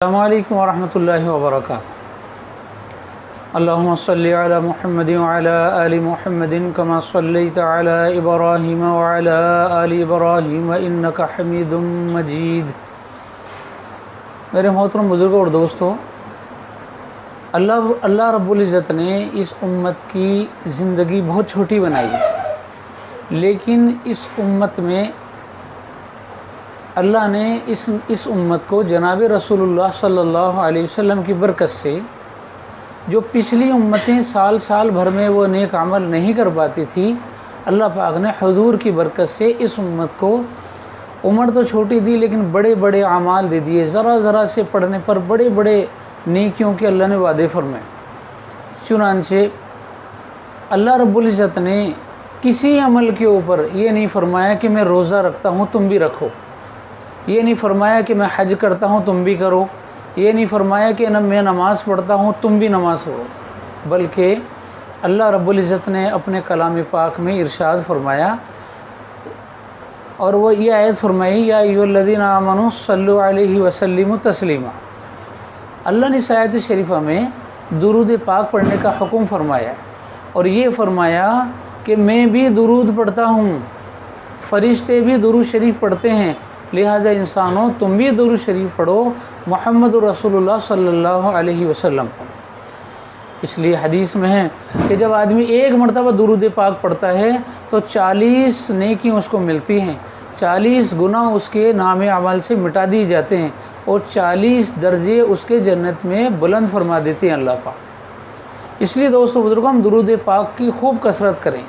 अस्सलामु अलैकुम वरहमतुल्लाहि वबरकातुहू। अल्लाहुम्मा सल्लि अला मुहम्मदिन व अला आलि मुहम्मदिन कमा सल्लैता अला इब्राहीम व अला आलि इब्राहीम इन्नका हमीदुम मजीद। मेरे मोहतरम बुज़ुर्गों और दोस्तों, अल्लाह रब्बुल इज़्ज़त ने इस उम्मत की ज़िंदगी बहुत छोटी बनाई है, लेकिन इस उम्मत में अल्लाह ने इस उम्मत को जनाब रसूलुल्लाह सल्लल्लाहु अलैहि वसल्लम की बरकत से, जो पिछली उम्मतें साल साल भर में वो नेक अमल नहीं कर पाती थी, अल्लाह पाक ने हुजूर की बरकत से इस उम्मत को उम्र तो छोटी दी लेकिन बड़े बड़े अमाल दे दिए। ज़रा ज़रा से पढ़ने पर बड़े बड़े नेकियों के अल्लाह ने वादे फरमाए। चुनांचे अल्लाह रब्बुल इज़्ज़त ने किसी अमल के ऊपर ये नहीं फरमाया कि मैं रोज़ा रखता हूँ तुम भी रखो, ये नहीं फरमाया कि मैं हज करता हूँ तुम भी करो, ये नहीं फरमाया कि मैं नमाज़ पढ़ता हूँ तुम भी नमाज़ पढ़ो, बल्कि अल्लाह रब्बुल इज़्ज़त ने अपने कलाम पाक में इरशाद फरमाया और वो ये आयत फरमाई, या अय्युहल्लज़ीना आमनू सल्लु अलैहि वसल्लिमु तस्लीमा। अल्लाह ने इस आयत शरीफा में दुरूद पाक पढ़ने का हुक्म फरमाया और ये फरमाया कि मैं भी दुरूद पढ़ता हूँ, फ़रिश्ते भी दुरूद शरीफ पढ़ते हैं, लिहाजा इंसानों तुम भी दुरूद शरीफ पढ़ो मुहम्मदुर रसूलुल्लाह सल्लल्लाहु अलैहि वसल्लम। इसलिए हदीस में है कि जब आदमी एक मरतबा दुरूद पाक पढ़ता है तो 40 नेकी उसको मिलती हैं, 40 गुनाह उसके नामे अमल से मिटा दिए जाते हैं और 40 दर्जे उसके जन्नत में बुलंद फरमा देते हैं अल्लाह पाक। इसलिए दोस्तों बुजुर्गों, हम दुरूद पाक की खूब कसरत करें।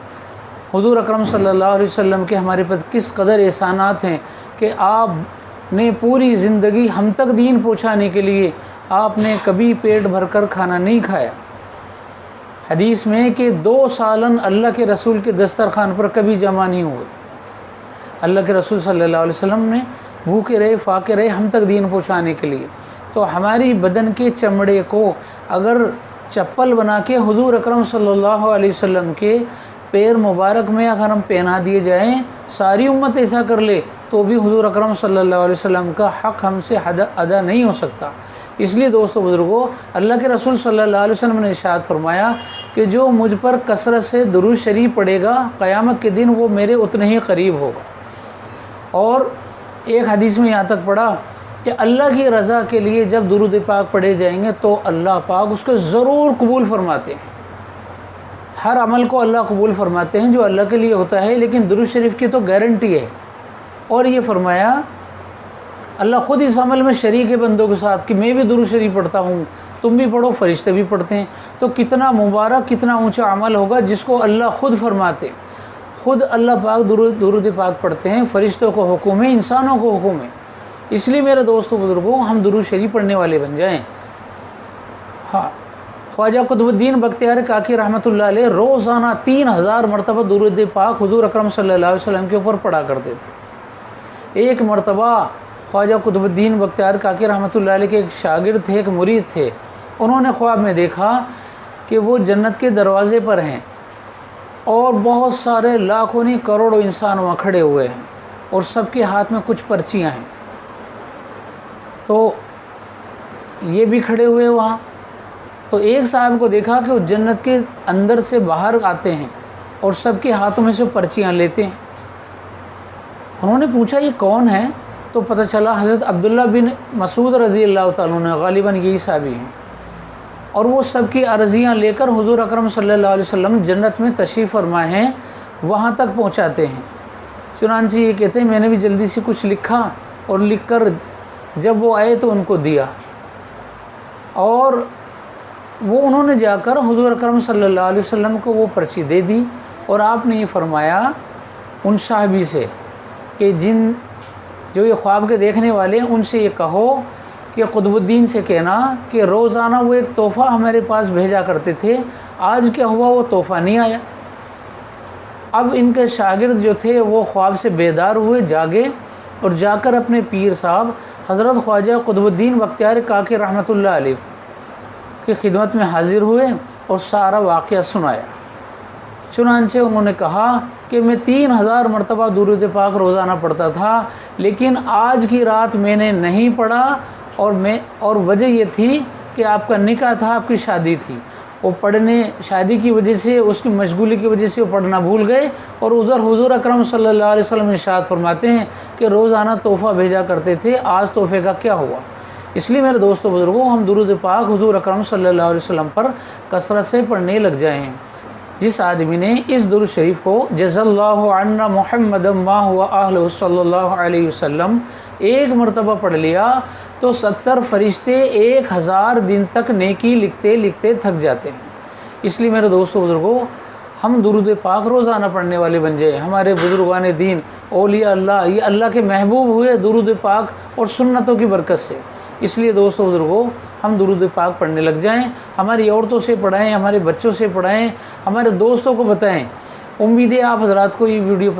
हुज़ूर अकरम सल्लल्लाहु अलैहि वसल्लम के हमारे पर किस कदर एहसानात हैं कि आपने पूरी ज़िंदगी हम तक दीन पहुँचाने के लिए आपने कभी पेट भरकर खाना नहीं खाया। हदीस में कि 2 सालन अल्लाह के रसूल के दस्तरखान पर कभी जमा नहीं हुए। अल्लाह के रसूल सल्लल्लाहु अलैहि वसल्लम ने भूखे रहे फाके रहे हम तक दीन पहुँचाने के लिए। तो हमारी बदन के चमड़े को अगर चप्पल बना के हुज़ूर अकरम सल्लल्लाहु अलैहि वसल्लम के पैर मुबारक में अगर हम पहना दिए जाएं, सारी उम्मत ऐसा कर ले तो भी हुज़ूर अकरम सल्लल्लाहु अलैहि वसल्लम का हक़ हमसे अदा नहीं हो सकता। इसलिए दोस्तों बुज़ुर्गों, अल्लाह के रसूल सल्लल्लाहु अलैहि वसल्लम ने इरशाद फरमाया कि जो मुझ पर कसरत से दुरूद शरीफ पढ़ेगा क़यामत के दिन वो मेरे उतने ही करीब होगा। और एक हदीस में यहाँ तक पढ़ा कि अल्लाह की रज़ा के लिए जब दुरूद पाक पढ़े जाएंगे तो अल्लाह पाक उसको ज़रूर कबूल फरमाते हैं। हर अमल को अल्लाह कबूल फरमाते हैं जो अल्लाह के लिए होता है, लेकिन दुरूद शरीफ की तो गारंटी है। और ये फरमाया अल्लाह ख़ुद इस अमल में शरीक है बंदों के साथ कि मैं भी दुरूद शरीफ पढ़ता हूँ, तुम भी पढ़ो, फ़रिश्ते भी पढ़ते हैं। तो कितना मुबारक, कितना ऊंचा अमल होगा जिसको अल्लाह ख़ुद फरमाते, ख़ुद अल्लाह पाक दुरूद पाक पढ़ते हैं। फ़रिश्तों को हुक्म है, इंसानों को हुक्म है। इसलिए मेरे दोस्तों बुज़ुर्गों, हम दुरूद शरीफ पढ़ने वाले बन जाएँ। हाँ, ख्वाजा कुतुबुद्दीन बख्तियार काकी रहमतुल्लाह अलैह रोज़ाना 3000 मरतबा दुरूद पाक हुज़ूर अकरम सल्लल्लाहु अलैहि वसल्लम के ऊपर पढ़ा करते थे। एक मरतबा ख्वाजा कुतुबुद्दीन बख्तियार काकी रहमतुल्लाह अलैह के एक शागिर्द थे, एक मुरीद थे। उन्होंने ख्वाब में देखा कि वो जन्नत के दरवाज़े पर हैं और बहुत सारे लाखों नहीं करोड़ों इंसान वहाँ खड़े हुए हैं और सबके हाथ में कुछ पर्चियाँ हैं। तो ये भी खड़े हुए वहाँ। तो एक साहब को देखा कि वो जन्नत के अंदर से बाहर आते हैं और सबके हाथों में से पर्चियाँ लेते हैं। उन्होंने पूछा ये कौन है? तो पता चला हज़रत अब्दुल्ला बिन मसूद रज़ी अल्लाह ताला अन्हु, गालिबन यही साहबी हैं। और वो सबकी अर्ज़ियाँ लेकर हुज़ूर अकरम सल्लल्लाहु अलैहि वसल्लम जन्नत में तशरीफ़ फरमा हैं, वहाँ तक पहुँचाते हैं। चुनांचे ये कहते हैं मैंने भी जल्दी से कुछ लिखा और लिख कर जब वो आए तो उनको दिया और वो उन्होंने जाकर हुज़ूर अकरम सल्लल्लाहु अलैहि वसल्लम को वो पर्ची दे दी। और आपने ये फरमाया उन साहबी से कि जो ये ख्वाब के देखने वाले हैं उनसे ये कहो कि कुतुबुद्दीन से कहना कि रोज़ाना वो एक तोहफ़ा हमारे पास भेजा करते थे, आज क्या हुआ वो तोहफ़ा नहीं आया। अब इनके शागिर्द जो थे वो ख्वाब से बेदार हुए, जागे और जाकर अपने पीर साहब हज़रत ख्वाजा कुतुबुद्दीन बख्तियार काकी रहमतुल्लाह अलैह की खिदमत में हाज़िर हुए और सारा वाक़या सुनाया। चुनांचे उन्होंने कहा कि मैं 3000 मरतबा दुरूद पाक रोज़ाना पढ़ता था, लेकिन आज की रात मैंने नहीं पढ़ा और वजह ये थी कि आपका निकाह था, आपकी शादी थी। वो शादी की वजह से, उसकी मशगूली की वजह से वो पढ़ना भूल गए। और उधर हुजूर अकरम सल्लल्लाहु अलैहि वसल्लम इरशाद फरमाते हैं कि रोज़ाना तोहफ़ा भेजा करते थे, आज तोहफ़े का क्या हुआ। इसलिए मेरे दोस्तों बुज़ुर्गों, हम दुरूद पाक हुजूर अकरम सल्लल्लाहु अलैहि वसल्लम पर कसरत से पढ़ने लग जाएँ। जिस आदमी ने इस दुरूद शरीफ को जज़ल्लाहु अन्ना मुहम्मदम मा हुआ अहलहु सल्लल्लाहु अलैहि वसल्लम एक मरतबा पढ़ लिया तो 70 फरिश्ते 1000 दिन तक नेकी लिखते लिखते थक जाते हैं। इसलिए मेरे दोस्तों बुज़ुर्गों, हम दुरूद पाक रोज़ाना पढ़ने वाले बन जाए। हमारे बुज़ुर्गान दीन, औलिया अल्लाह, ये अल्लाह के महबूब हुए दुरूद पाक और सुन्नतों की बरकत से। इसलिए दोस्तों बुज़ुर्गों, हम दुरूद पाक पढ़ने लग जाएं। हमारी औरतों से पढ़ाएं, हमारे बच्चों से पढ़ाएं, हमारे दोस्तों को बताएं। उम्मीद है आप हज़रात को ये वीडियो